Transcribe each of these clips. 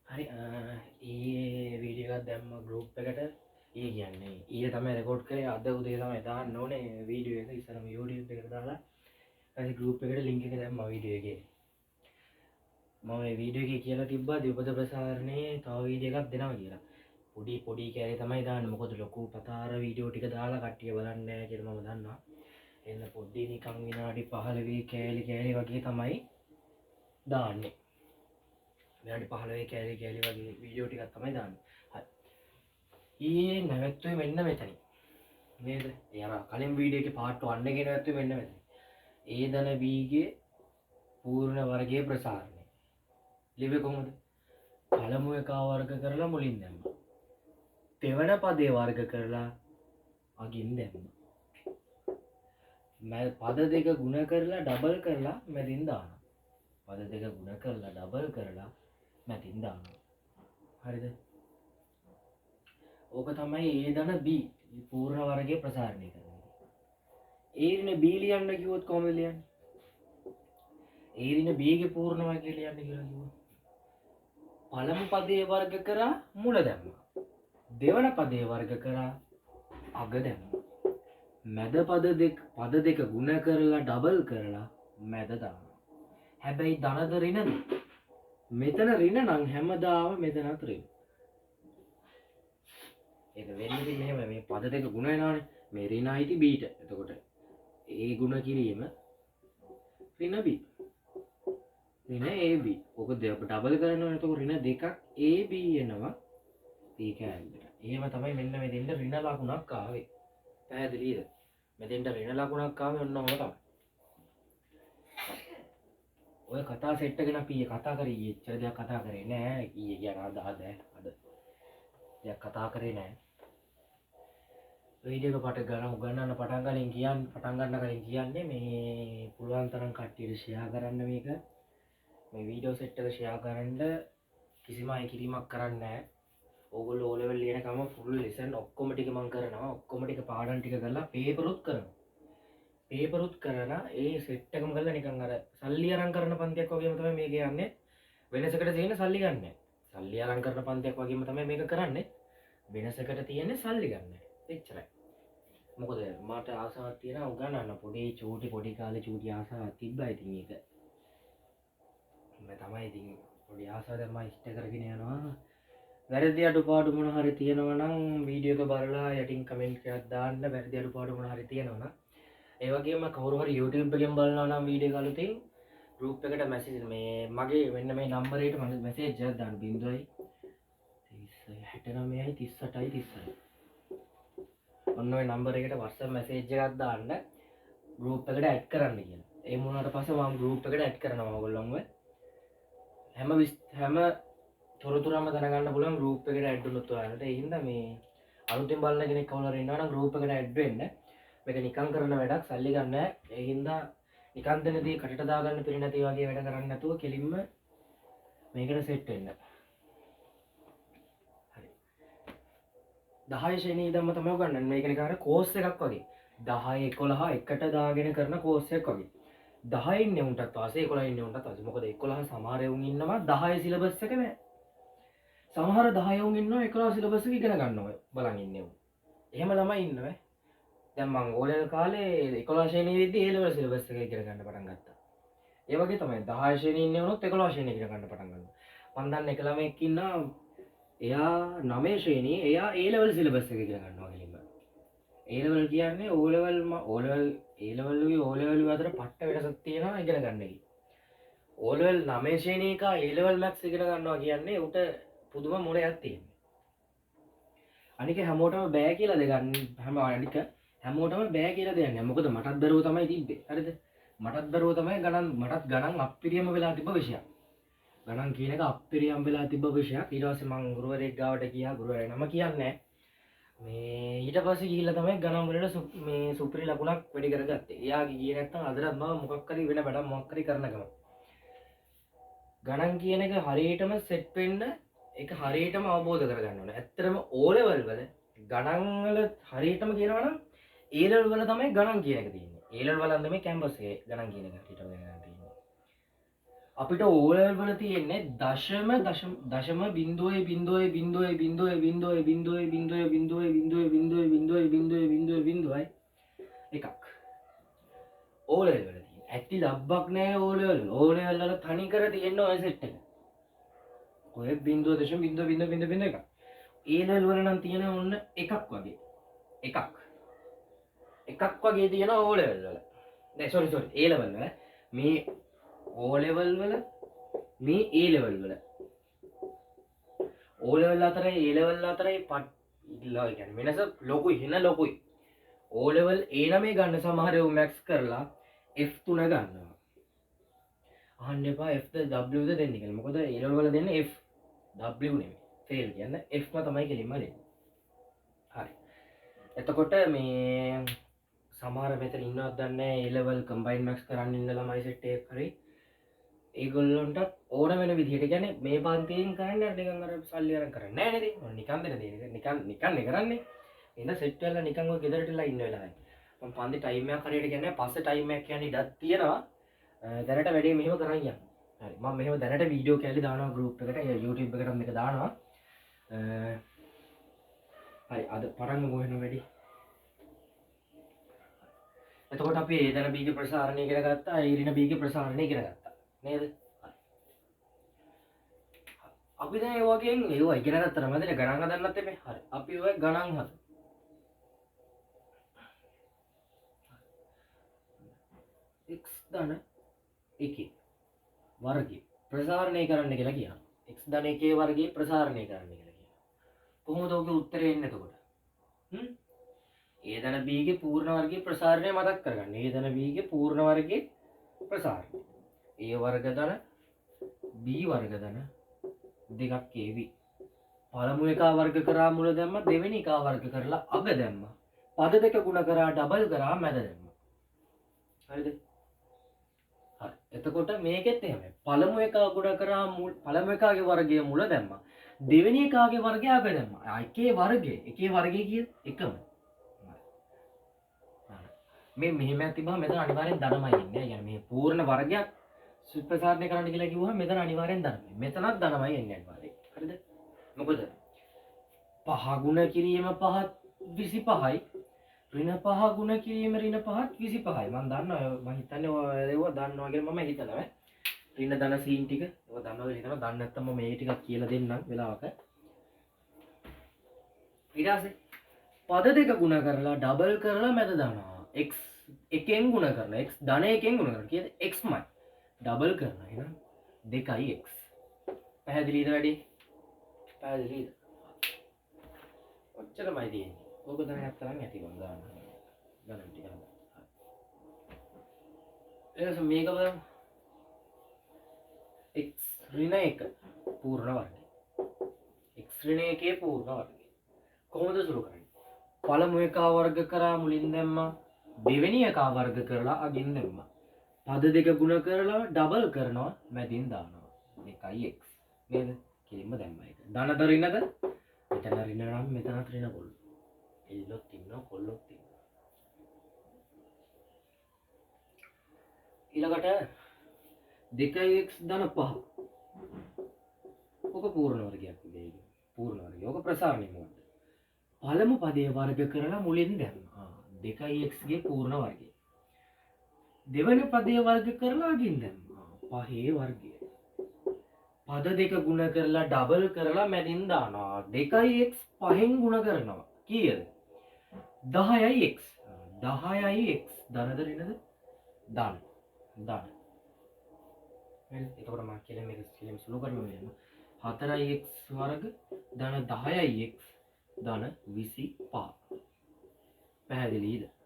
හරි ඒ වීඩියෝ එකක් දැම්ම ගෲප් එකට ඊයේ කියන්නේ ඊයේ තමයි රෙකෝඩ් කරේ අද උදේ තමයි දාන්න ඕනේ වීඩියෝ එක ඉස්සරම YouTube එකට දාලා ඊට ගෲප් එකට ලින්ක් එක දැම්මා වීඩියෝ එකේ මම මේ වීඩියෝ එකේ කියලා තිබ්බා දීපද ප්‍රසාරණේ තව වීඩියෝ එකක් දෙනවා කියලා පොඩි කෑලි තමයි දාන්නේ මොකද ලොකු පතාර වීඩියෝ ටික දාලා කට්ටිය බලන්නේ නැහැ කියලා මම දන්නවා එන්න පොඩි නිකන් විනාඩි 15 කෑලි වගේ තමයි දාන්නේ විනාඩි 15 කෑලි වගේ වීඩියෝ ටිකක් තමයි දාන්නේ. හරි. ඊයේ නැවැත්තුවේ මෙන්න මෙතන. නේද? ඒ අර කලින් වීඩියෝ එකේ පාර්ට් 1 එකේ නැවැත්තුවේ මෙන්න මෙතන. ඒ ධන B ගේ පූර්ණ වර්ගයේ ප්‍රසාරණය. ලිව්වේ කොහොමද? පළමු එක වර්ග කරලා මුලින් දැම්මා. දෙවන පදේ වර්ග කරලා අගින් දැම්මා. පද දෙක ගුණ කරලා ඩබල් කරලා මැදින් දානවා. පද දෙක ගුණ කරලා ඩබල් කරලා මැදින් දානවා. හරිද? ඕක තමයි A ධන B පූර්ණ වර්ගයේ ප්‍රසාරණය කරන්නේ. A ඍණ B ලියන්න කිව්වොත් කොහොමද ලියන්නේ? A ඍණ B ගේ පූර්ණ වර්ගය ලියන්න කියලා කිව්වොත් පළමු පදේ වර්ග කරා මුල දැම්මා. දෙවන පදේ වර්ග කරා අග දැම්මා. මැද පද දෙක ගුණ කරලා ඩබල් කරලා මැද දානවා. හැබැයි ධනද ඍණද? මෙතන ඍණ නම් හැමදාම මෙතනත් ඍණ. ඒක වෙන්නේ මෙහෙම මේ පද දෙක ගුණ වෙනවානේ. මේ ඍණ අයිති B ට. එතකොට A ගුණ කිරීම ඍණ B. ඍණ AB. ඔක ඩබල් කරනවා. එතකොට ඍණ දෙකක් AB එනවා. B කැලේට. එහෙම තමයි මෙන්න මෙතෙන්ට ඍණ ලකුණක් ආවේ. පැහැදිලිද? මෙතෙන්ට ඍණ ලකුණක් ආවේ ඔන්න ඔහොම තමයි. ඔය කතා සෙට් එක ගැන අපි කතා කරේ ඊයේ. එච්චර දෙයක් කතා කරේ නෑ. ඊයේ කියන අද දෙයක් කතා කරේ නෑ. වීඩියෝ එක පටන් ගන්න කලින් කියන්නේ මේ පුළුවන් තරම් කට්ටියට ෂෙයා කරන්න මේක. මේ වීඩියෝ සෙට් එක ෂෙයා කරන්න කිසිම අය කිරීමක් කරන්නේ නැහැ. ඕගොල්ලෝ O level ලියනකම full lesson ඔක්කොම ටික මම කරනවා. ඔක්කොම ටික පාඩම් ටික කරලා පේපරුත් කරනවා. පේපරුත් කරලා ඒ සෙට් එකම කරලා නිකන් අර සල්ලි අරන් කරන පන්තියක් වගේම තමයි මේක යන්නේ. වෙනසකට තියෙන සල්ලි ගන්න නැහැ. සල්ලි අරන් කරන පන්තියක් වගේම තමයි මේක කරන්නේ. වෙනසකට තියෙන්නේ සල්ලි ගන්න නැහැ. එච්චරයි. මොකද මට ආසාවක් තියෙනවා උගන්නන්න පොඩි කාලේ චූටි ආසාවක් තිබ්බා ඉතින් ඒක මම තමයි ඉතින් පොඩි ආසාවක් දැන් මම ඉෂ්ට කරගෙන යනවා වැරදි අඩුපාඩු මොන හරි තියෙනවා නම් වීඩියෝ එක බලලා යටින් කමෙන්ට් එකක් දාන්න වැරදි අඩුපාඩු මොන හරි තියෙනවා නම් ඒ වගේම කවුරු හරි YouTube එකෙන් බලනවා නම් වීඩියෝ එක අලුතින් group එකට message මේ මගේ මෙන්න මේ number එකට මම message එකක් දාන්න 069 38යි 36යි ඔන්න ඔය නම්බර් එකට WhatsApp message එකක් දාන්න group එකට add කරන්න කියලා. ඒ මොනවාට පස්සේ මම group එකට add කරනවා ඔයගොල්ලන්ව. හැම තොරතුරම දැනගන්න පුළුවන් group එකට add වුණොත් ඔයාලට. ඒ හින්දා මේ අලුතෙන් බලන කෙනෙක් කවුරු හරි ඉන්නවා නම් group එකට add වෙන්න. මේක නිකන් කරන වැඩක් සල්ලි ගන්න නැහැ. ඒ හින්දා නිකන් දෙනදී කටට දාගන්න පිළි නැති වගේ වැඩ කරන්නේ නැතුව කෙලින්ම මේකට set වෙන්න. 10 ශ්‍රේණිය ඉඳන්ම තමයි උගන්වන්නේ. මේක නිකන් අර කෝස් එකක් වගේ. 10 11 එකට දාගෙන කරන කෝස් එකක් වගේ. 10 ඉන්නේ උන්ටත් වාසේ 11 ඉන්නේ උන්ටත් වාසේ. මොකද 11 සමහර උන් ඉන්නවා 10 සිලබස් එක නෑ. සමහර 10 උන් ඉන්නවා 11 සිලබස් එක ඉගෙන ගන්නවා බලන් ඉන්නේ උන්. එහෙම ළමයි ඉන්නවා. දැන් මම ඕලෙවල් කාලේ 11 ශ්‍රේණියේදී A level සිලබස් එක ඉගෙන ගන්න පටන් ගත්තා. ඒ වගේ තමයි 10 ශ්‍රේණියේ ඉන්නේ වුණොත් 11 ශ්‍රේණිය ඉගෙන ගන්න පටන් ගන්නවා. මම දන්න එක ළමෙක් ඉන්නවා එයා 9 ශ්‍රේණියේ එයා A level සිලබස් එක ඉගෙන ගන්නවා කෙලින්ම. A level කියන්නේ O level A level O level අතර පට්ට වෙනසක් තියෙනවා ඉගෙන ගන්න එකේ. O level 9 ශ්‍රේණිය එක A level maths ඉගෙන ගන්නවා කියන්නේ උට පුදුම මොලයක් තියෙනවා. අනික හැමෝටම බෑ කියලා දෙගන්න හැමෝටම බෑ කියලා දෙයක් නෑ. මොකද මටත් දරුවෝ තමයි තිබ්බේ. හරිද? මටත් දරුවෝ තමයි මටත් ගණන් අප්පිරියම වෙලා තිබ්බ විෂයක්. ගණන් කියන එක අප්පිරියම් වෙලා තිබ්බ විෂයක්. ඊට පස්සේ මම ගුරුවරයෙක් ගාවට ගියා. ගුරුවරයා නම කියන්නේ මේ ඊට පස්සේ ගිහිල්ලා තමයි ගණන් වලට මේ සුපිරි ලකුණක් වැඩි කරගත්තේ. එයා ගියේ නැත්නම් අදටත් මම මොකක් හරි වෙන වැඩක් මොකක් හරි කරන ගමන්. ගණන් කියන එක හරියටම සෙට් වෙන්න ඒක හරියටම අවබෝධ කරගන්න ඕනේ. ඇත්තටම O level වල ගණන් වල හරියටම කියනවා නම් A level වල තමයි ගණන් කියන එක තියෙන්නේ. A level වල නෙමෙයි කැම්පස් එකේ ගණන් කියන එක හරියටම දැනගන්න තියෙන්නේ. අපිට O level වල තියෙන්නේ දශම බිංදුවේ බිංදුවේ බිංදුවේ බිංදුවේ බිංදුවේ බිංදුවේ බිංදුවේ බිංදුවේ බිංදුවේ බිංදුවේ බිංදුවේ බිංදුවේ බිංදුවේ බිංදුවයි එකක් O level වල තියෙන. ඇති ලබ්බක් නැහැ O level වල. O level වල තනි කර තියෙන ඔය සෙට් එක. ඔය බිංදුව දශම බිංදුව බිංදුව බිංදුව බිංදුව එකක්. A level වල නම් තියෙන ඕන්න එකක් වගේ. එකක් වගේ තියෙන O level වල. නෑ sorry A level වල මේ O level වල මේ A level වල O level අතරයි A level අතරයි ඉල්ලා කියන්නේ වෙනස ලොකුයි වෙන ලොකුයි O level A නමේ ගන්න සමහර ඒවා max කරලා F3 ගන්නවා අහන්න එපා F ද W ද දෙන්නේ කියලා මොකද A level වල දෙන්නේ F W නෙමෙයි fail කියන්නේ F ම තමයි කෙලින්ම දෙන්නේ හරි එතකොට මේ සමහර මෙතන ඉන්නවද දන්නේ නැහැ A level combine max කරන්න ඉන්න ළමයි set එකක් හරි ඒගොල්ලොන්ට ඕන වෙන විදිහට කියන්නේ මේ පන්තියෙන් කරන්නේ අර නිකන් අර සල්ලි අරන් කරන්නේ නැහැ නේද? මොන නිකන් දෙන දේ නිකන් නේ කරන්නේ. එහෙනම් සෙට් වෙලා නිකන් ඔය ගෙදරටලා ඉන්න වෙලාවයි. මම පන්ති ටයිම් එකක් හරියට කියන්නේ පස්සේ ටයිම් එකක් කියන්නේ ඉඩක් තියෙනවා. දැනට වැඩේ මෙහෙම කරන් යන්න. හරි. මම මෙහෙම දැනට වීඩියෝ කැලි දානවා group එකට YouTube එකටත් මේක දානවා. හරි අද පටන් ගමු වෙන වැඩි. එතකොට අපි ඒ දන බීජ ප්‍රසාරණය ඉගෙන ගත්තා. ඊරින බීජ ප්‍රසාරණය ඉගෙන ගත්තා. නේද? අපි දැන් ඒ වගේ ඒවා ඉගෙන ගත්තා නම් මැදට ගණන් හදන්නත් එමේ. හරි. අපි ඔය ගණන් හදමු. x ධන 1 වර්ගය ප්‍රසාරණය කරන්න කියලා කියනවා. x ධන 1 වර්ගය ප්‍රසාරණය කරන්න කියලා කියනවා. කොහොමද ඔගේ උත්තරේ එන්නේ එතකොට? a ධන b ගේ පූර්ණ වර්ගයේ ප්‍රසාරණය මතක් කරගන්න. a ධන b ගේ පූර්ණ වර්ගයේ ප්‍රසාරණය. a වර්ග ධන b වර්ග ධන දෙකක් ab. පළමු එක වර්ග කරා මුල දැම්ම දෙවෙනි එක වර්ග කරලා අග දැම්ම. පද දෙක ගුණ කරා ඩබල් කරා මැද දැම්ම. හරිද? හරි. එතකොට මේකෙත් එහෙමයි. පළමු එක ගුණ කරා පළමු එකගේ වර්ගය මුල දැම්ම. දෙවෙනි එකගේ වර්ගය අග දැම්ම. එකේ වර්ගය කිය එකම. මේ මෙහෙම තිබ්බම මෙතන අනිවාර්යෙන් ධනමයි ඉන්නේ. يعني මේ පූර්ණ වර්ගයක් ප්‍රසාරණය කරන්න කියලා කිව්වම මෙතන අනිවාර්යෙන් ධනමයි. මෙතනත් ධනමයි එන්නේ අනිවාර්යෙන්. හරිද? මොකද 5 ගුණ කිරීම 5 25යි. ඍණ 5 ගුණ කිරීම ඍණ 5ත් 25යි. මම දන්නවා මම හිතන්නේ ඔය දන්නවා කියලා මම හිතනවා. ඍණ ධන සීන් ටික ඔය දන්නවා කියලා හිතනවා. දන්නේ නැත්නම් මම මේ ටිකක් කියලා දෙන්නම් වෙලාවක. ඊට පස්සේ පද දෙක ගුණ කරලා ඩබල් කරලා මැද දානවා. x එකෙන් ගුණ කරලා x ධන එකෙන් ගුණ කරලා කියන්නේ xමයි. ඩබල් කරනවා එහෙනම් 2x. පැහැදිලිද වැඩි? පැහැදිලිද? ඔච්චරමයි තියෙන්නේ. ඕක දැනගත්තා නම් ඇති බං ගන්න. ගණන් ටික හදන්න. එතකොට මේක බලමු. x ඍණ 1 පූර්ණ වර්ගය. x ඍණ 1 පූර්ණ වර්ගය. කොහොමද සුළු කරන්නේ? පළමු එක වර්ග කරා මුලින් දැම්මා. දෙවෙනි එක වර්ග කරලා අගින් දැම්මා. පද දෙක ගුණ කරලා ඩබල් කරනවා මැදින් දානවා 2x නේද කෙලින්ම දැම්මා ඒක ධනද ඍණද මෙතන ඍණ නම් මෙතනත් ඍණ කොල්ල එල්ලොත් ඉන්නවා කොල්ලොත් ඉන්නවා ඊළඟට 2x ධන 5 ඔක පූර්ණ වර්ගයක් වෙයි පූර්ණ වර්ගය ඔක ප්‍රසාරණය මොකද්ද පළමු පදයේ වර්ග කරලා මුලින් දැම්මා 2x ගේ පූර්ණ වර්ගය දෙවන පදයේ වර්ග කරලා අගින් දැම්මා 5 වර්ගය. පද දෙක ගුණ කරලා ඩබල් කරලා මැදින් දානවා 2x 5න් ගුණ කරනවා. කීයද? 10x. 10x ධනද ඍණද? ධන. හරි. එතකොට මම කියලා මේක ස්ලිම් සුළු කරනවා නේද? 4x වර්ග ධන 10x ධන 25. පැහැදිලිද?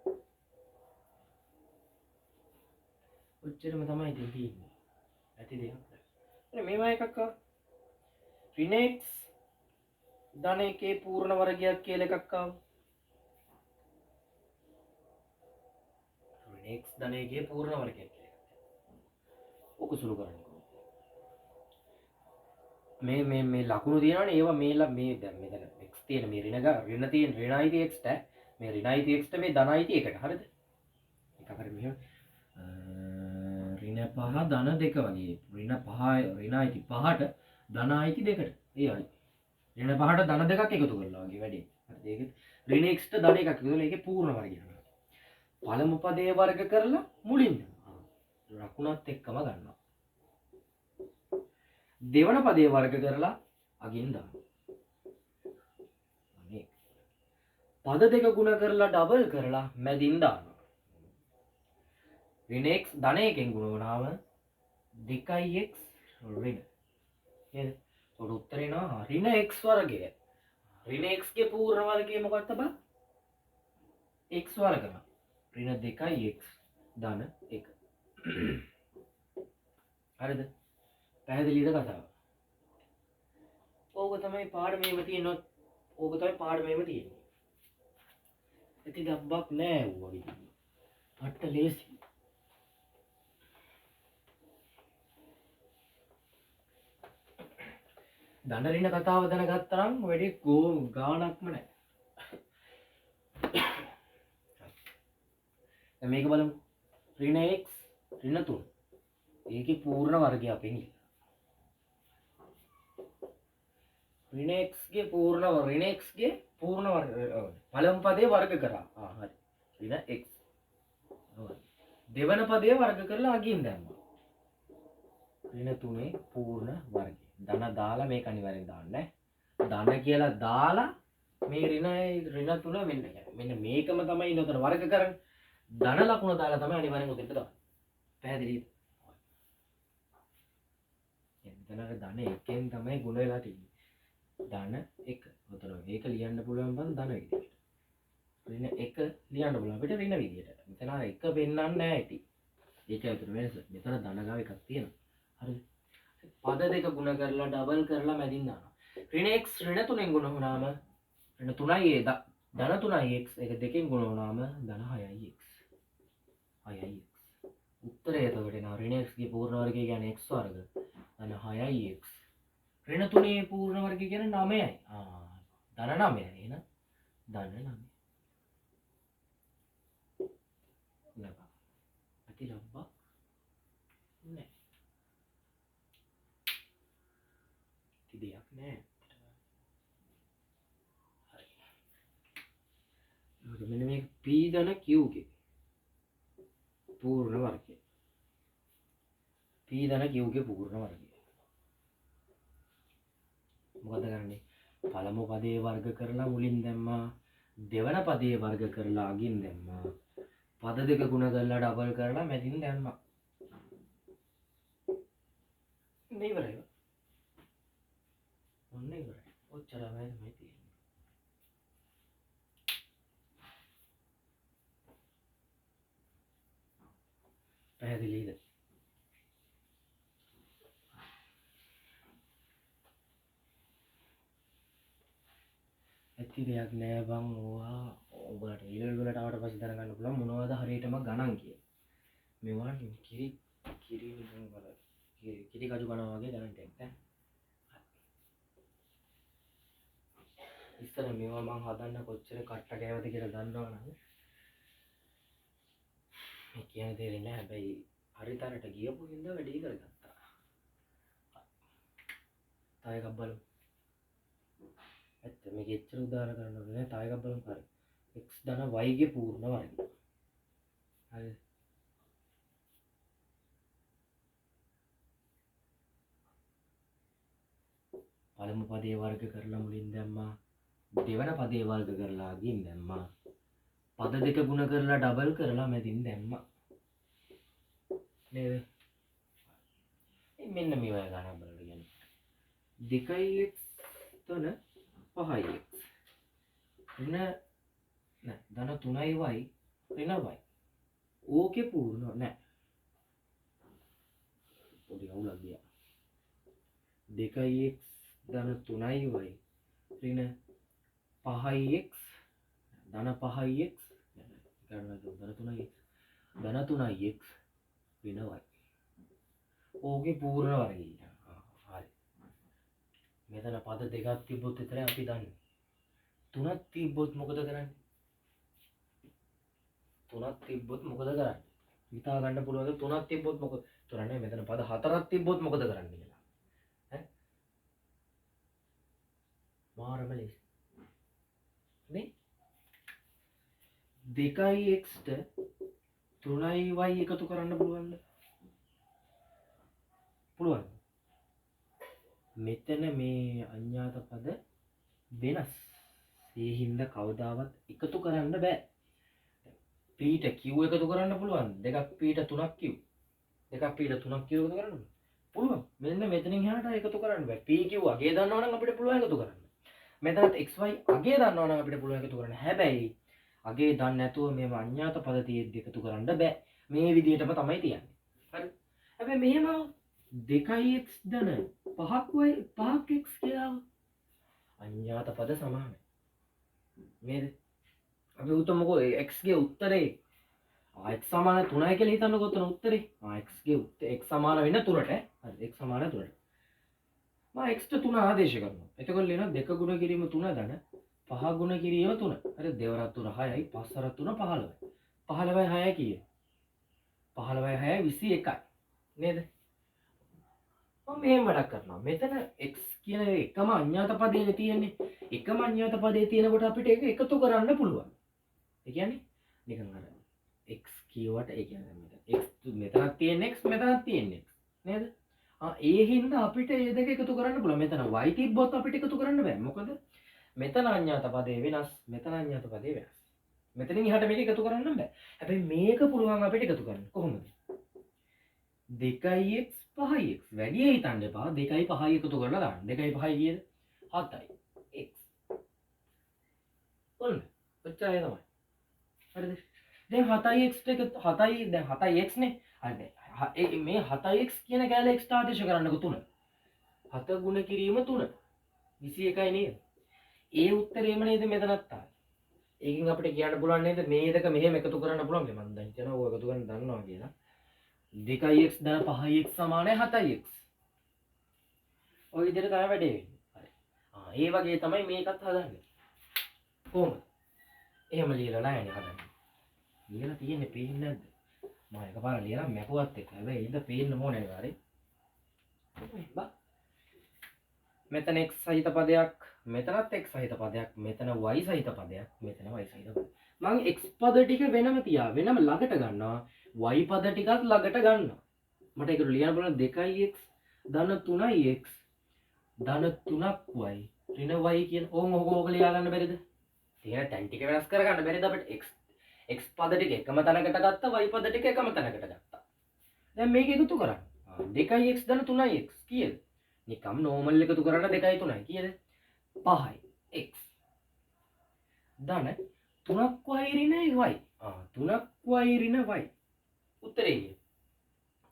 ඔච්චරම තමයි තියෙන්නේ. ඇති දෙයක්. එතන මේවා එකක් ආ. ඍණ x ධන එකේ පූර්ණ වර්ගයක් කියලා එකක් ආවා. ඍණ x ධන එකේ පූර්ණ වර්ගයක් කියලා එකක්. ඔක සුළු කරන්නේ කොහොමද? මේ ලකුණු තියෙනවනේ ඒවා මේ දැන් මෙතන x තියෙන මේ ඍණ තියෙන ඍණයිති x ට මේ ඍණයිති x ට මේ ධනයිති එකට හරිද? එක හරි මෙහෙම ඍණ ඍණ 5 ධන 2 වගේ. ඍණ 5 ඍණ අයිති 5ට ධන අයිති 2ට. ඒ වගේ. ඍණ 5ට ධන 2ක් එකතු කරලා වගේ වැඩි. හරිද? ඒක ඍණ x ට ධන 1ක් එකතු කරලා ඒකේ පූර්ණ වර්ගය ගන්නවා. පළමු පදයේ වර්ග කරලා මුලින් ලකුණත් එක්කම ගන්නවා. දෙවන පදයේ වර්ග කරලා අගින් දානවා. අනේ පද දෙක ගුණ කරලා ඩබල් කරලා මැදින් දානවා. ඍණ x ධන 1කින් ගුණ වුණාම 2x ඍණ. නේද? උඩ උත්තරේ නා ඍණ x වර්ගය. ඍණ x ගේ පූර්ණ වර්ගය මොකක්ද බං? x වර්ගම. ඍණ 2x ධන 1. හරිද? පැහැදිලිද කතාව? ඕක තමයි පාඩමේම තියෙන ඕක තමයි පාඩමේම තියෙන්නේ. ඉතින් ගබ්බක් නෑ ඌ වගේ. අට ලේසි. ධන ඍණ කතාව දැනගත්තා නම් වැඩි ගාණක්ම නෑ. දැන් මේක බලමු. ඍණ x ඍණ 3. ඒකේ පූර්ණ වර්ගය අපෙන් ඉල්ල. ඍණ x ගේ පූර්ණ වර්ග පළමු පදේ වර්ග කරා. හරි. ඍණ x. දෙවන පදේ වර්ග කරලා අගින් දැම්මා. ඍණ 3 පූර්ණ වර්ගය. ධන දාලා මේක අනිවාර්යෙන් දාන්න ඈ. ධන කියලා දාලා මේ ඍණ 3 වෙන්න යනවා. මෙන්න මේකම තමයි ඉන්නතර වර්ග කරන්නේ. ධන ලකුණ දාලා තමයි අනිවාර්යෙන් උදේට දාන්නේ. පැහැදිලිද? එතන ධන 1ෙන් තමයි ගුණ වෙලා තියෙන්නේ. ධන 1. උතන මේක ලියන්න පුළුවන් බං ධන විදියට. ඍණ 1 ලියන්න පුළුවන් අපිට ඍණ විදියට. මෙතන අර 1 පෙන්නන්නේ නැහැ ඉති. ඒක ඇතුළේ වෙනස. මෙතන ධන ගාව එකක් තියෙනවා. හරිද? පද දෙක ගුණ කරලා ඩබල් කරලා මැදින් දානවා. ඍණ x ඍණ 3ෙන් ගුණ වුණාම ඍණ 3යි ධන 3යි x ඒක දෙකෙන් ගුණ වුණාම ධන 6යි x. 6යි x. උත්තරය එතකොට එනවා ඍණ x ගේ පූර්ණ වර්ගය කියන්නේ x වර්ග. ධන 6යි x. ඍණ 3ේ පූර්ණ වර්ගය කියන්නේ 9යි. ධන 9යි. එහෙනම් ධන 9. ලබා. ඇති ලබා. නෑ. දෙයක් නෑ. හරි. මෙන්න මේ p ධන q ගේ පූර්ණ වර්ගය. p ධන q ගේ පූර්ණ වර්ගය. මොකද කරන්නේ? පළමු පදේ වර්ග කරලා මුලින් දැම්මා. දෙවන පදේ වර්ග කරලා අගින් දැම්මා. පද දෙක ගුණ කරලා ඩබල් කරලා මැදින් දැම්මා. මේ ඉවරයි. ඔන්න ඉවරයි. ඔච්චර තමයි තියෙන්නේ. පැහැදිලිද? ඇති දෙයක් නෑ බං ඕවා. ඔබට ඊළඟ වලට ආවට පස්සේ දැනගන්න පුළුවන් මොනවද හරියටම ගණන් කියලා. මේවා කිරි නිකන් වල කිරි කජු කනවා වගේ ගණන් ටිකක් ඈ. ඉස්සර මේවා මං හදන්න කොච්චර කට්ට කෑවද කියලා දන්නවනම් මේ කියන දේ නෑ. හැබැයි හරිතරට ගියපු හින්දා වැඩි කරගත්තා. තව එකක් බලමු. ඇත්ත මේක එච්චර උදාහරණ කරන්න ඕනේ නෑ. තව එකක් බලමු. හරි. x ධන y ගේ පූර්ණ වර්ගය. හරි. පළමු පදේ වර්ග කරලා මුලින් දැම්මා. දෙවන පදේ වර්ග කරලා අගින් දැම්මා. පද දෙක ගුණ කරලා ඩබල් කරලා මැදින් දැම්මා. නේද? මෙන්න මේ වගේ ගණන් බලන්න කියන්නේ. 2x 3 5x. ඍණ නෑ ධන 3y ඍණ y. ඕකේ පූර්ණ නෑ. පොඩි අවුලක් ගියා. 2x ධන 3y ඍණ 5x ධන 5x ධන 3x ධන 3x ඍණ y. ඕකේ පූර්ණ වර්ගය. හරි. මෙතන පද දෙකක් තිබ්බොත් විතරයි අපි දන්නේ. තුනක් තිබ්බොත් මොකද කරන්නේ? තුනක් තිබ්බොත් මොකද කරන්නේ? හිතා ගන්න පුළුවන්ද? තුනක් තිබ්බොත් මොකද? තුනනේ මෙතන පද හතරක් තිබ්බොත් මොකද කරන්නේ කියලා. ඈ මාරම ලේසි. නේ 2x ට 3y එකතු කරන්න පුළුවන්ද? පුළුවන්. මෙතන මේ අඤ්ඤාත පද වෙනස්. ඒ හින්දා කවදාවත් එකතු කරන්න බෑ. p ට q එකතු කරන්න පුළුවන්. දෙකක් p ට 3ක් q. දෙකක් p ට 3ක් q එකතු කරන්න පුළුවන්. මෙන්න මෙතනින් එහාට එකතු කරන්න බෑ. p q අගේ දන්නවා නම් අපිට පුළුවන් එකතු කරන්න. මෙතනත් xy අගේ දන්නවා නම් අපිට පුළුවන් එකතු කරන්න. හැබැයි අගේ දන්නේ නැතුව මේව අඤ්ඤාත පද තියෙද්දි එකතු කරන්න බෑ. මේ විදිහටම තමයි තියන්නේ. හරි. හැබැයි මෙහෙම 2x ධන 5y 5x කියලා අඤ්ඤාත පද සමානයි. නේද? අපි උතමුකෝ x ගේ උත්තරේ x සමාන 3යි කියලා හිතන්නකෝ උතන උත්තරේ. x ගේ x සමාන වෙන 3ට. හරි x සමාන 3ට. මම x ට 3 ආදේශ කරනවා. එතකොට ලියනවා 2 ගුණ කිරීම 3 ධන 5 ගුණ කිරීම 3. හරි දෙවරක් 3 6යි 5 වරක් 3 15යි. 15යි 6යි කීයද? 15යි 6යි 21යි. නේද? මම මෙහෙම වැඩක් කරනවා. මෙතන x කියන එකම අඤ්ඤාත පදයේ තියෙන්නේ. එකම අඤ්ඤාත පදයේ තියෙනකොට අපිට ඒක එකතු කරන්න පුළුවන්. ඒ කියන්නේ නිකන් අර x කියවට ඒ කියන්නේ මෙතන x මෙතනක් තියෙන x මෙතනක් තියෙන x නේද? ඒ හින්දා අපිට මේ දෙක එකතු කරන්න පුළුවන්. මෙතන y තිබ්බොත් අපිට එකතු කරන්න බෑ. මොකද මෙතන අඤ්ඤාත පදේ වෙනස්, මෙතන අඤ්ඤාත පදේ වෙනස්. මෙතනින් එහාට මේක එකතු කරන්න බෑ. හැබැයි මේක පුළුවන් අපිට එකතු කරන්න. කොහොමද? 2x 5x වැඩි හිතන්න එපා. 2යි 5යි එකතු කරලා දාන්න. 2යි 5යි කීයද? 7යි. x. ඔන්න. ඔච්චරයි තමයි. හරිද? දැන් 7ix එක 7යි දැන් 7ix නේ. හරි. මේ 7x කියන කැලේ x ආදේශ කරන්නකො 3. 7 ගුණ කිරීම 3. 21යි නේද? ඒ උත්තරේම නේද මෙතනත් ආවේ. ඒකෙන් අපිට කියන්න පුළුවන් නේද මේ දෙක මෙහෙම එකතු කරන්න පුළුවන් කියලා. මම දැන් හිතනවා ඔය එකතු කරන්න දන්නවා කියලා. 2x ධන 5x සමානයි 7x. ඔය විදිහට තමයි වැඩේ වෙන්නේ. හරි. ඒ වගේ තමයි මේකත් හදන්නේ. කොහොමද? එහෙම ලියලා නැහැ හදන්නේ. ලියලා තියෙන්නේ පේන්නේ නැද්ද? මම එකපාර ලියලා මැකුවත් එක්ක. හැබැයි ඉඳ පේන්න ඕනේ නේද? හරි. බා. මෙතන x සහිත පදයක්, මෙතනත් x සහිත පදයක්, මෙතන y සහිත පදයක්, මෙතන y සහිත පදයක්. මම x පද ටික වෙනම වෙනම ළඟට ගන්නවා. y පද ටිකත් ළඟට ගන්නවා. මට ඒක ලියන්න බලන්න 2x ධන 3x ධන 3y ඍණ y කියන ඕක ලියා ගන්න බැරිද? තියෙන තැන් ටික වෙනස් කරගන්න බැරිද අපිට? x පද ටික එකම තැනකට ගත්තා, y පද ටික එකම තැනකට ගත්තා. දැන් මේක එකතු කරන්න. 2x ධන 3x කීයද? නිකම් නෝමල් එකතු කරන්න 2යි 3යි කීයද? 5යි x ධන 3y ඍණ y. 3y ඍණ y. උත්තරේ කීයද?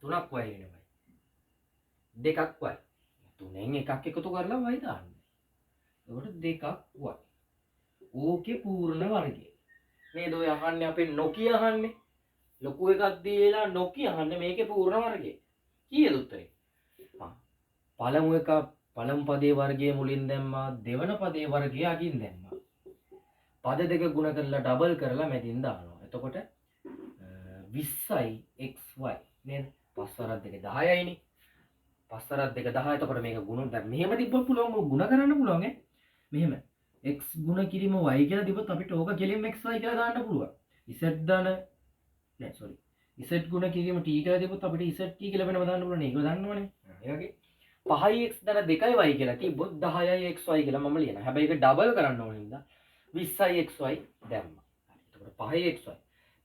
3y ඍණ y. 2ක් y. 3න් එකක් එකතු කරලා y දාන්න. එතකොට 2ක් y. ඕකේ පූර්ණ වර්ගය. නේද ඔය අහන්නේ අපේ නොකිය අහන්නේ. ලොකු එකක් දීලා නොකිය අහන්නේ මේකේ පූර්ණ වර්ගය. කීයද උත්තරේ? පළමු එක පළමු පදේ වර්ගයේ මුලින් දැම්මා, දෙවන පදේ වර්ගය අගින් දැම්මා. පද දෙක ගුණ කරලා ඩබල් කරලා මැදින් දානවා. එතකොට 20යි xy නේද? 5 වරක් 2 10යි නේ. 5 වරක් 2 10. එතකොට මේක ගුණ දැන් මෙහෙම තිබ්බොත් පුළුවන් ගුණ කරන්න පුළුවන් ඈ. මෙහෙම x ගුණ කිරීම y කියලා තිබ්බොත් අපිට ඕක කෙලින්ම xy කියලා දාන්න පුළුවන්. z ධන නෑ sorry. z ගුණ කිරීම t කියලා තිබ්බොත් අපිට z t කියලා වෙනම දාන්න පුළුවන්. ඒක දන්නවනේ. ඒ වගේ 5x ධන 2y කියලා තිබ්බොත් 10යි xy කියලා මම ලියනවා. හැබැයි ඒක ඩබල් කරන්න ඕන හින්දා 20යි xy දැම්මා. හරි. එතකොට 5යි xy.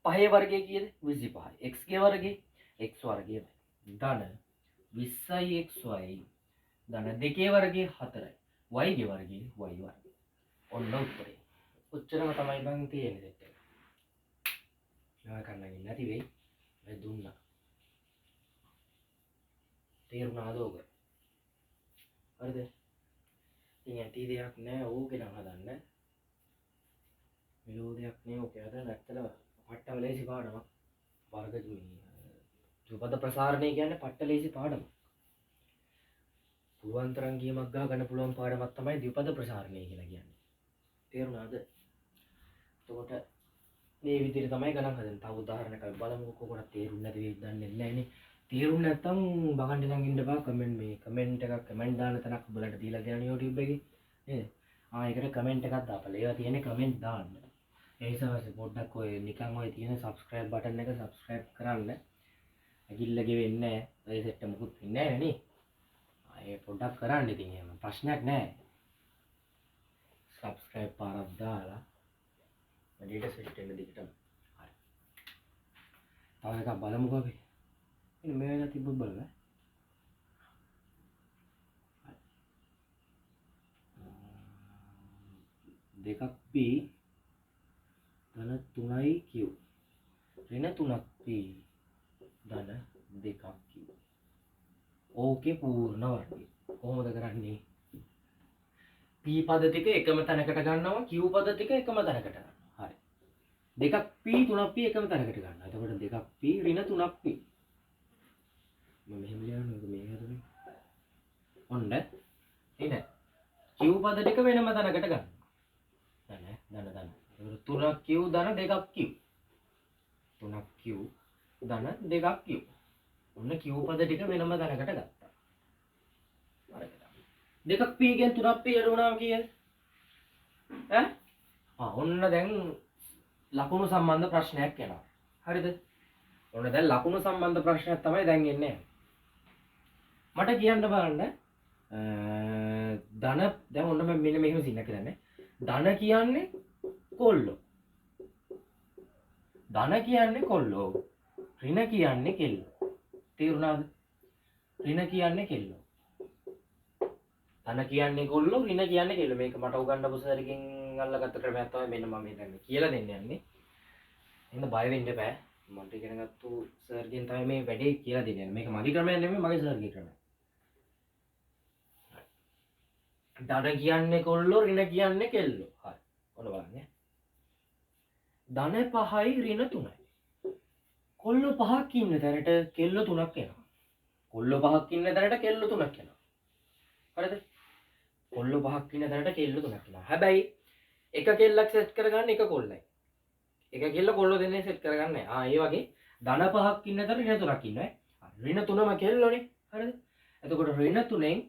5 වර්ගය කීයද? 25යි. x ගේ වර්ගය x වර්ගය ධන 20යි xy ධන 2 වර්ගය 4යි. y ගේ වර්ගය y වර්ගය. ඔන්න උත්තරේ. ඔච්චරම තමයි මම තියෙන්නේ දෙට. නෑ කන්නගින් නැති වෙයි. මම දුන්නා. තේරුණාද ඔක? හරිද? ඉතින් ඇටි දෙයක් නෑ ඕකේ නම් හදන්න. මෙලෝ දෙයක් නේ ඕකේ හදන්න ඇත්තටම පට්ටම ලේසි පාඩමක්. වර්ග ද්විපද ප්‍රසාරණය කියන්නේ පට්ට ලේසි පාඩමක්. පුළුවන් තරම් ගියමක් ගහ ගන්න පුළුවන් පාඩමක් තමයි ද්විපද ප්‍රසාරණය කියලා කියන්නේ. තේරුණාද? එතකොට මේ විදිහට තමයි ගණන් හදන්නේ. තව උදාහරණයක් අපි බලමුකෝ. කොහොමද තේරුන්නේ නැති වෙයි දන්නේ නැහැනේ. තේරුම් නැත්තම් බකන්ඩ ළඟ ඉන්න බා කමෙන්ට් මේ කමෙන්ට් එකක් කමෙන්ට් දාන්න තැනක් ඔයාලට දීලා තියෙනවා YouTube එකේ නේද? ඒකට කමෙන්ට් එකක් දාපළ. ඒවා තියෙන්නේ කමෙන්ට් දාන්න. ඒ නිසා පොඩ්ඩක් ඔය නිකන් ඔය තියෙන subscribe button එක subscribe කරන්න. ඇගිල්ල ගෙවෙන්නේ නැහැ. ඔය සෙට් මොකුත් වෙන්නේ නැහැ නේ. ආයේ පොඩ්ඩක් කරන්න ඉතින් එහෙම ප්‍රශ්නයක් නැහැ. subscribe පාරක් දාලා වැඩියට සෙට් වෙන්න දිගටම. හරි. තව එකක් බලමුකෝ අපි. ඉතින් මේක තිබ්බොත් බලන්න. දෙකක් p ධන 3යි q ඍණ 3ක් p ධන 2ක් q ඕකේ පූර්ණ වර්ගය කොහොමද කරන්නේ? p පද ටික එකම තැනකට ගන්නවා q පද ටික එකම තැනකට ගන්නවා. හරි. දෙකක් p 3ක් p එකම තැනකට ගන්නවා. එතකොට දෙකක් p ඍණ 3ක් p මම මෙහෙම ලියනවා මේක හරිනේ. ඔන්න එන q පද ටික වෙනම තැනකට ගන්නවා. ධන. එතකොට 3ක් q ධන 2ක් q. 3ක් q ධන 2ක් q. ඔන්න q පද ටික වෙනම තැනකට ගත්තා. හරිද? 2ක් p ගෙන් 3ක් p අඩු වුණාම කීයද? ඔන්න දැන් ලකුණු සම්බන්ධ ප්‍රශ්නයක් එනවා. හරිද? ඔන්න දැන් ලකුණු සම්බන්ධ ප්‍රශ්නයක් තමයි දැන් එන්නේ. මට කියන්න බලන්න ධන දැන් ඔන්න මම මෙන්න මෙහෙම සින්න කරන්නේ. ධන කියන්නේ කොල්ලෝ. ධන කියන්නේ කොල්ලෝ. ඍණ කියන්නේ කෙල්ලෝ. තේරුණාද? ඍණ කියන්නේ කෙල්ලෝ. ධන කියන්නේ කොල්ලෝ, ඍණ කියන්නේ කෙල්ලෝ. මේක මට උගන්වපු සර්ගෙන් අල්ලගත්ත ක්‍රමයක් තමයි මෙන්න මම හිතන්නේ කියලා දෙන්න යන්නේ. එහෙනම් බය වෙන්න බෑ. මට ඉගෙන ගත්තු සර්ගෙන් තමයි මේ වැඩේ කියලා දෙන්නේ. මේක මගේ ක්‍රමයක් නෙමෙයි මගේ සර්ගේ ක්‍රමයක්. ධන කියන්නේ කොල්ලෝ ඍණ කියන්නේ කෙල්ලෝ. හරි. ඔන්න බලන්න. ධන 5යි ඍණ 3යි. කොල්ලෝ 5ක් ඉන්න තැනට කෙල්ලෝ 3ක් එනවා. කොල්ලෝ 5ක් ඉන්න තැනට කෙල්ලෝ 3ක් එනවා. හරිද? කොල්ලෝ 5ක් ඉන්න තැනට කෙල්ලෝ 3ක් එනවා. හැබැයි එක කෙල්ලක් සෙට් කරගන්න එක කොල්ලයි. එක කෙල්ල කොල්ලෝ දෙන්නේ සෙට් කරගන්නේ. ඒ වගේ ධන 5ක් ඉන්න තැනට ඍණ 3ක් ඉන්නවා. ඍණ 3ම කෙල්ලෝනේ. හරිද? එතකොට ඍණ 3ෙන්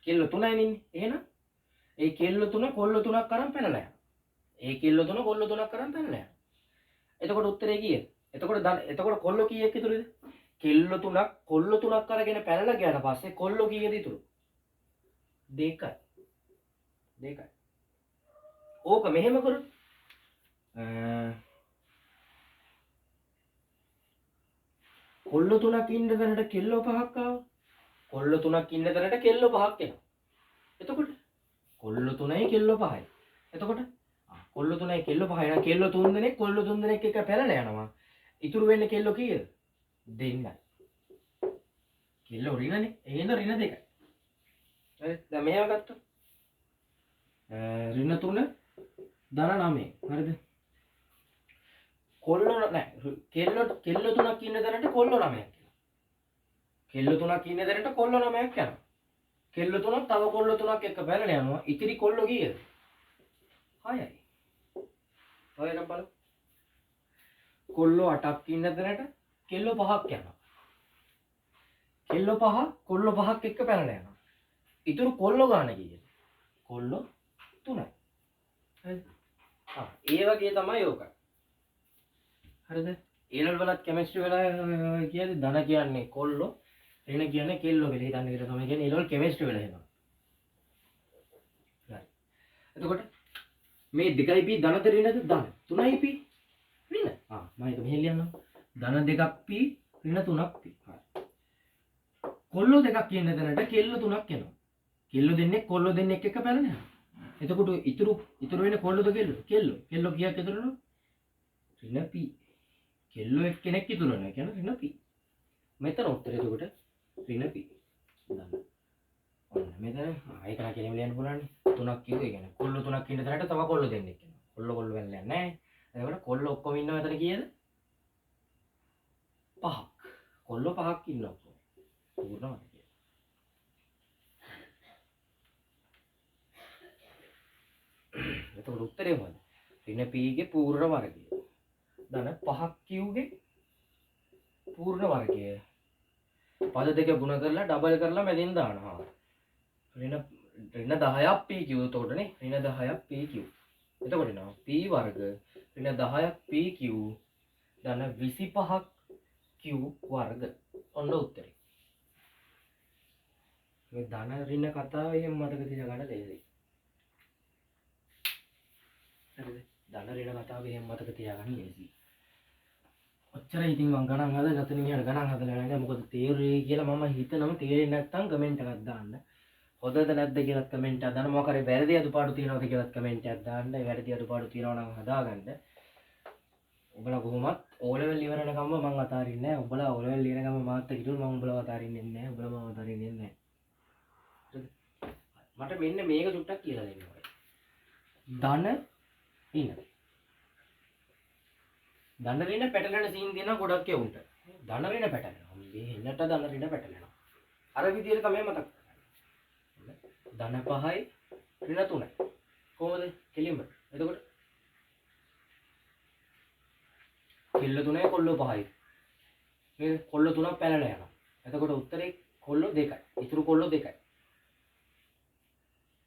කෙල්ලෝ 3යි ඉන්නේ. එහෙනම් ඒ කෙල්ලෝ 3 කොල්ලෝ 3ක් අරන් පැනලා යනවා. ඒ කෙල්ලෝ 3 කොල්ලෝ 3ක් අරන් පැනලා යනවා. එතකොට උත්තරේ කීයද? එතකොට කොල්ලෝ කීයක් ඉතුරුද? කෙල්ලෝ 3ක් කොල්ලෝ 3ක් අරගෙන පැනලා ගියාට පස්සේ කොල්ලෝ කීයද ඉතුරු? 2යි. 2යි. ඕක මෙහෙම කරොත් කොල්ලෝ 3ක් ඉන්න තැනට කෙල්ලෝ 5ක් ආවා. කොල්ලෝ 3ක් ඉන්න තැනට කෙල්ලෝ 5ක් එනවා. එතකොට කොල්ලෝ 3යි කෙල්ලෝ 5යි. එතකොට කොල්ලෝ 3යි කෙල්ලෝ 5යි නම් කෙල්ලෝ 3 දෙනෙක් කොල්ලෝ 3 දෙනෙක් එක පැනලා යනවා. ඉතුරු වෙන්නේ කෙල්ලෝ කීයද? 2යි. කෙල්ලෝ ඍණනේ. එහෙනම් ඍණ 2යි. හරි. දැන් මෙහෙම ගත්තොත් ඍණ 3 ධන 9. හරිද? කොල්ලෝ නෑ කෙල්ලෝ 3ක් ඉන්න තැනට කොල්ලෝ 9ක් එනවා. කෙල්ලෝ 3ක් ඉන්න තැනට කොල්ලෝ 9ක් යනවා. කෙල්ලෝ 3ක් තව කොල්ලෝ 3ක් එක්ක පැනලා යනවා. ඉතිරි කොල්ලෝ කීයද? 6යි. තව එකක් බලමු. කොල්ලෝ 8ක් ඉන්න තැනට කෙල්ලෝ 5ක් යනවා. කෙල්ලෝ 5 කොල්ලෝ 5ක් එක්ක පැනලා යනවා. ඉතුරු කොල්ලෝ ගාන කීයද? කොල්ලෝ 3යි. හරිද? ඒ වගේ තමයි ඕක. හරිද? ඒලල් වලත් කෙමිස්ට්‍රි වල කියන්නේ ධන කියන්නේ කොල්ලෝ, ඍණ කියන්නේ කෙල්ලෝ කියලා හිතන්න කියලා තමයි කියන්නේ ඒලවල කෙමිස්ට්‍රි වල එහෙම. හරි. එතකොට මේ 2යි p ධනද ඍණද? ධන. 3යි p ඍණ. මම ඒක මෙහෙම ලියන්නම්. ධන 2ක් p ඍණ 3ක් p. හරි. කොල්ලෝ 2ක් කියන තැනට කෙල්ලෝ 3ක් එනවා. කෙල්ලෝ දෙන්නෙක් එක පැනලා යනවා. එතකොට ඉතුරු වෙන්නේ කොල්ලෝද කෙල්ලෝ? කෙල්ලෝ කීයක් ඉතුරු වෙනවද? ඍණ p. කෙල්ලෝ එක්කෙනෙක් ඉතුරු වෙනවා. කියන්නේ ඍණ p. මෙතන උත්තරේ එතකොට ඍණ p. දාන්න. ඔන්න මෙතන ඒක නා කෙනෙක් ලියන්න පුළුවන් නේ. 3ක් කිව්වේ කියන්නේ කොල්ලෝ 3ක් ඉන්න තැනට තව කොල්ලෝ දෙන්නෙක් ඉන්නවා. කොල්ලෝ වෙන්නේ නැහැ. එතකොට කොල්ලෝ ඔක්කොම ඉන්නව එතන කීයද? 5ක්. කොල්ලෝ 5ක් ඉන්නවා. පූර්ණවද කියලා. එතකොට උත්තරේ මොකද? ඍණ p ගේ පූර්ණ වර්ගය. ධන 5ක් q ගේ පූර්ණ වර්ගය. පද දෙක ගුණ කරලා ඩබල් කරලා මැදින් දානවා. ඍණ 10ක් pq උතෝටනේ ඍණ 10ක් pq. එතකොට එනවා p වර්ග ඍණ 10ක් pq ධන 25ක් q වර්ග. ඔන්න උත්තරේ. මේ ධන ඍණ කතාව එහෙම මතක තියාගන්න දෙන්නේ. හරිද? ධන ඍණ කතාව එහෙම මතක තියාගන්න ලේසි. ඔච්චර ඉතින් මම ගණන් හදලා ගත නිහඬ ගණන් හදලා නැහැ. මොකද තේරෙයි කියලා මම හිතනම තේරෙන්නේ නැත්නම් කමෙන්ට් එකක් දාන්න. හොඳද නැද්ද කියලා කමෙන්ට් එකක් දාන්න. මොකක් හරි වැරදි අඩුපාඩු තියෙනවද කියලා කමෙන්ට් එකක් දාන්න. වැරදි අඩුපාඩු තියෙනවා නම් හදාගන්න. ඔබලා කොහොමත් O level ඉවර වෙනකම්ම මම අතාරින්නේ නැහැ. ඔබලා O level ඉවර වෙනකම්ම මාත් එක්ක ඉතුරු මම ඔබලා අතාරින්නේ නැහැ. ඔබලා මම අතාරින්නේ නැහැ. හරිද? මට මෙන්න මේක චුට්ටක් කියලා දෙන්න ඕනේ. ධන ඍණ. ධන ඍණ පැටලෙන සීන් දෙනවා ගොඩක් යවුන්ට. ධන ඍණ පැටලෙනවා. මේ හෙන්නට ධන ඍණ පැටලෙනවා. අර විදියට තමයි මතක් කරගන්න. ධන 5යි ඍණ 3යි. කොහොමද? කෙලින්ම. එතකොට කෙල්ල 3යි කොල්ල 5යි. මේ කොල්ල 3ක් පැනලා යනවා. එතකොට උත්තරේ කොල්ල 2යි. ඉතුරු කොල්ල 2යි.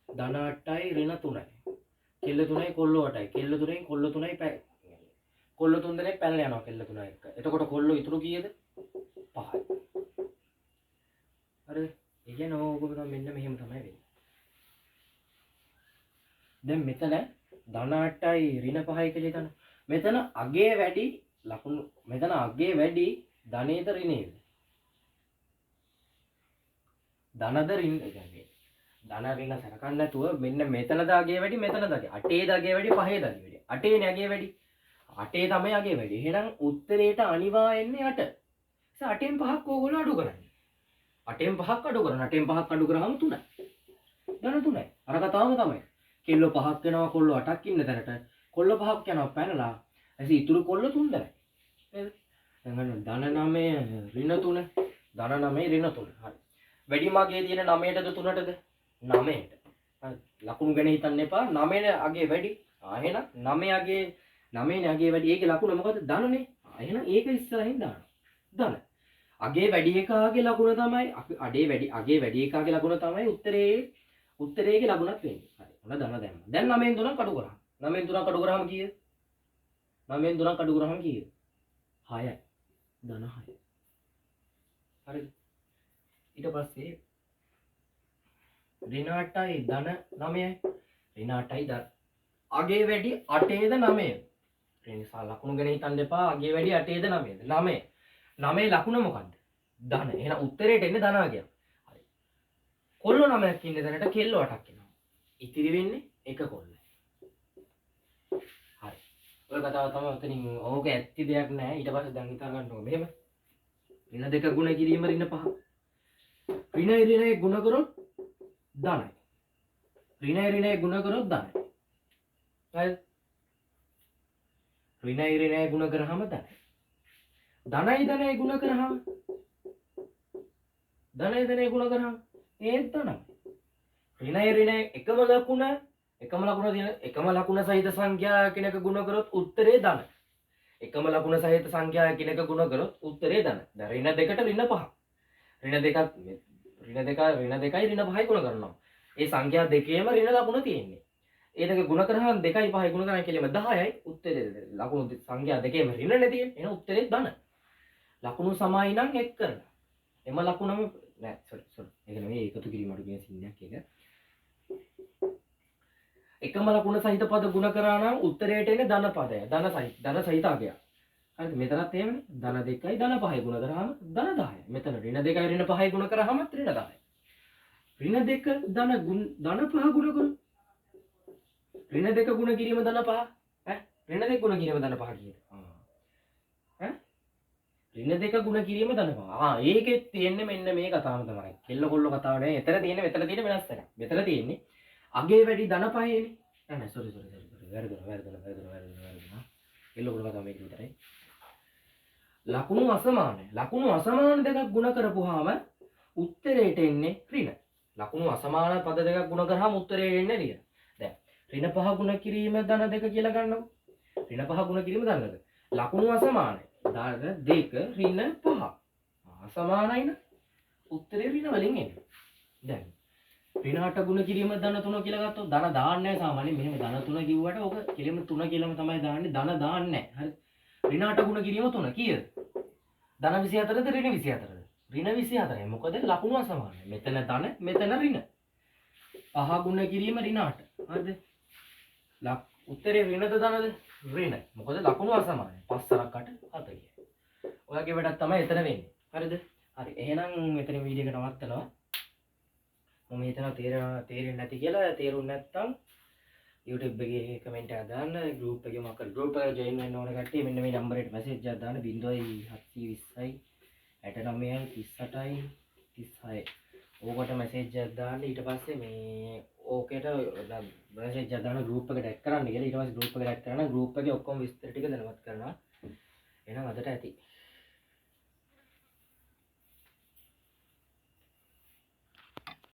ධන 8යි ඍණ 3යි. කෙල්ල 3යි කොල්ල 8යි. කෙල්ල 3න් කොල්ල 3යි කොල්ල 3 දෙනෙක් පැනලා යනවා කෙල්ල 3 එක්ක. එතකොට කොල්ල ඉතුරු කීයද? 5යි. හරිද? ඒ කියන්නේ ඕක මෙන්න මෙහෙම තමයි වෙන්නේ. දැන් මෙතන ධන 8යි ඍණ 5යි කියලා හිතන්න. මෙතන අගේ වැඩි ලකුණු මෙතන අගේ වැඩි ධනේද ඍණේද? ධනද ඍණ කියන්නේ ධන ඍණ සරකන්න නැතුව මෙන්න මෙතනද අගේ වැඩි මෙතනද අගේ 8ේද අගේ වැඩි 5ේද අගේ වැඩි 8ේනේ අගේ වැඩි 8 තමයි අගේ වැඩි. එහෙනම් උත්තරේට අනිවාර්යයෙන්ම 8. ඒ 8න් 5ක් ඕගොල්ලෝ අඩු කරන්නේ. 8න් 5ක් අඩු කරන 8න් 5ක් අඩු කරාම 3යි. ධන 3යි. අර කතාවම තමයි. කෙල්ල 5ක් වෙනවා කොල්ල 8ක් ඉන්න තැනට කොල්ල 5ක් යනවා පැනලා. එතකොට ඉතුරු කොල්ල 3 දෙනයි. නේද? දැන් ගන්න ධන 9 ඍණ 3 ධන 9 ඍණ 3. හරි. වැඩිම අගේ තියෙන 9ටද 3ටද? 9ට. හරි. ලකුණු ගැන හිතන්න එපා. 9 අගේ වැඩි. එහෙනම් 9 අගේ 9 අගේ වැඩි ඒකේ ලකුණ මොකද? ධනනේ. එහෙනම් ඒක ඉස්සරහින් දානවා. ධන. අගේ වැඩි එකාගේ ලකුණ තමයි අගේ වැඩි එකාගේ ලකුණ තමයි උත්තරේගේ ලකුණක් වෙන්නේ. හරි. ඔන්න ධන දැම්මා. දැන් 9න් 3ක් අඩු කරා. 9න් 3ක් අඩු කරාම කීයද? 9න් 3ක් අඩු කරාම කීයද? 6යි. ධන 6. හරිද? ඊට පස්සේ ඍණ 8යි ධන 9යි. ඍණ 8යි ධන අගේ වැඩි 8ේද 9ද? ඒ නිසා ලකුණු ගැන හිතන්න එපා. අගේ වැඩි 8ේද 9ද? 9. 9 ලකුණ මොකද්ද? ධන. එහෙනම් උත්තරේට එන්නේ ධන අගයක්. හරි. කොල්ල 9ක් ඉන්න තැනට කෙල්ල 8ක් එනවා. ඉතිරි වෙන්නේ එක කොල්ලයි. හරි. ඔය කතාව තමයි උතනින් ඕක ඇත්ති දෙයක් නෑ. ඊට පස්සේ දැන් හිතා ගන්න ඕනේ මෙහෙම. ඍණ 2 ගුණ කිරීම ඍණ 5. ඍණයි ගුණ කරොත් ධනයි. ඍණයි ගුණ කරොත් ධනයි. හරිද? ඍණයි ගුණ කරාම ධනයි. ධනයි ගුණ කරාම ධනයි ගුණ කරාම ඒත් ධනයි. ඍණයි එකම ලකුණ තියෙන එකම ලකුණ සහිත සංඛ්‍යා කෙනක ගුණ කරොත් උත්තරේ ධන. එකම ලකුණ සහිත සංඛ්‍යා කෙනක ගුණ කරොත් උත්තරේ ධන. දැන් ඍණ 2ට ඍණ 5. ඍණ 2යි ඍණ 5යි ගුණ කරනවා. ඒ සංඛ්‍යා දෙකේම ඍණ ලකුණ තියෙන්නේ. ඒ දෙක ගුණ කරාම 2යි 5යි ගුණ කරා කියලම 10යි. උත්තරේ ලකුණු සංඛ්‍යා දෙකේම ඍණ නේ තියෙන්නේ. එහෙනම් උත්තරේ ධන. ලකුණු සමයි නම් එක් කරලා. එම ලකුණම නෑ සෝරි. ඒක නෙමෙයි එකතු කිරීම අඩු කියන සින්නයක් එක. එකම ලකුණ සහිත පද ගුණ කරා නම් උත්තරයට එන්නේ ධන පදය. ධන සහිත අගයක්. හරිද? මෙතනත් එහෙමනේ. ධන 2යි ධන 5යි ගුණ කරාම ධන 10යි. මෙතන ඍණ 2යි ඍණ 5යි ගුණ කරාම ඍණ 10යි. ඍණ 2 ධන 5 ගුණ කරොත් ඍණ 2 ගුණ කිරීම ධන 5. ඍණ 2 ගුණ කිරීම ධන 5 කීයද? ඍණ 2 ගුණ කිරීම ධන 5. ඒකෙත් තියෙන්නේ මෙන්න මේ කතාවම තමයි. කෙල්ල කොල්ල කතාව නෙවෙයි. එතන තියෙන්නේ මෙතන තියෙන වෙනස් එකක්. මෙතන තියෙන්නේ අගේ වැඩි ධන 5නේ. නෑ සෝරි. වැරදුනා. කෙල්ල කොල්ල කතාව මේක විතරයි. ලකුණු අසමාන දෙකක් ගුණ කරපුවාම උත්තරේට එන්නේ ඍණ. ලකුණු අසමාන පද දෙකක් ගුණ කරාම උත්තරේ එන්නේ ඍණ. දැන් ඍණ 5 ගුණ කිරීම ධන 2 කියලා ගන්නකො. ඍණ 5 ගුණ කිරීම ධන 2. ලකුණු අසමානයි. ධන 2 ඍණ 5. අසමානයි නේ. උත්තරේ ඍණ වලින් එන්නේ. දැන් ඍණ 8 ගුණ කිරීම ධන 3 කියලා ගත්තොත් ධන දාන්නේ නැහැ සාමාන්‍යයෙන්. මෙහෙම ධන 3 කිව්වට ඕක කෙලිම 3 කියලාම තමයි දාන්නේ. ධන දාන්නේ නැහැ. හරි. ඍණ 8 ගුණ කිරීම 3 කීයද? ධන 24ද ඍණ 24ද? ඍණ 24යි. මොකද ලකුණු අසමානයි. මෙතන ධන මෙතන ඍණ. පහ ගුණ කිරීම ඍණ 8. හරිද? උත්තරේ ඍණද ධනද? ඍණ. මොකද ලකුණු අසමානයි. 5 8 40. ඔයගේ වැඩක් තමයි එතන වෙන්නේ. හරිද? හරි. එහෙනම් මෙතන වීඩියෝ එක නවත්තනවා. මම හිතනවා තේරෙන්නේ නැති කියලා. තේරුම් නැත්නම් YouTube එකේ කමෙන්ට් එකක් දාන්න. group එකේ මොකක්ද group එකට join වෙන්න ඕන කට්ටිය මෙන්න මේ නම්බරේට message එකක් දාන්න 0720යි 69යි 38යි 36. ඕකට message එකක් දාන්න. ඊට පස්සේ මේ ඕකේට message එකක් දාන්න group එකට add කරන්න කියලා. ඊට පස්සේ group එකට add කරනවා. group එකේ ඔක්කොම විස්තර ටික දැනුවත් කරනවා. එහෙනම් අදට ඇති.